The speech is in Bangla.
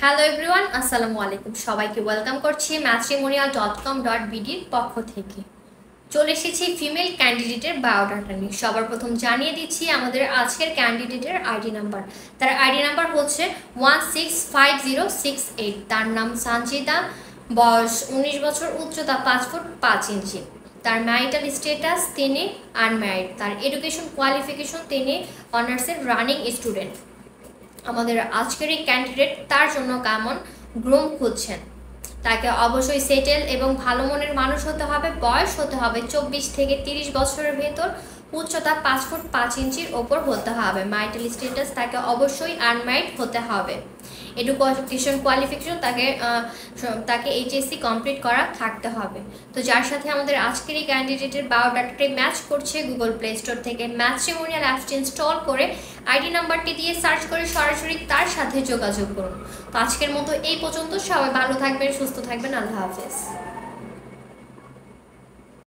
হ্যালো এভরিওয়ান, আসসালামু আলাইকুম। সবাইকে ওয়েলকাম করছি matrimonial.com.bd এর পক্ষ থেকে। চলে এসেছি ফিমেল ক্যান্ডিডেটের বায়োডাটা নিয়ে। সবার প্রথম জানিয়ে দিচ্ছি আমাদের আজকের ক্যান্ডিডেটের আইডি নাম্বার। তার আইডি নাম্বার হচ্ছে 165068। তার নাম সানজিদা, বয়স 19 বছর, উচ্চতা 5 ফুট 5 ইঞ্চি। তার ম্যারিটাল স্ট্যাটাস তিনি আনম্যারিড। তার এডুকেশন কোয়ালিফিকেশন তিনি অনার্সের রানিং স্টুডেন্ট। আমাদের আজকের এই ক্যান্ডিডেট তার জন্য কেমন গ্রুম খুঁজছেন। তাকে অবশ্যই সেটেল এবং ভালো মনের মানুষ হতে হবে। বয়স হতে হবে 24 থেকে 30 বছরের ভেতর। উচ্চতা 5 ফুট 5 ইঞ্চির ওপর হতে হবে। ম্যারিটাল স্ট্যাটাস তাকে অবশ্যই আনম্যারিড হতে হবে। এডুকেশন কোয়ালিফিকেশন তাকে এইচএসসি কমপ্লিট করা থাকতে হবে। তো যার সাথে আমাদের আজকের এই ক্যান্ডিডেটের বায়োডাটাটি ম্যাচ করছে, গুগল প্লে স্টোর থেকে ম্যাট্রিমোনিয়াল অ্যাপটি ইনস্টল করে আইডি নাম্বারটি দিয়ে সার্চ করে সরাসরি তার সাথে যোগাযোগ করুন। তো আজকের মতো এই পর্যন্ত। সবাই ভালো থাকবেন, সুস্থ থাকবেন। আল্লাহ হাফেজ।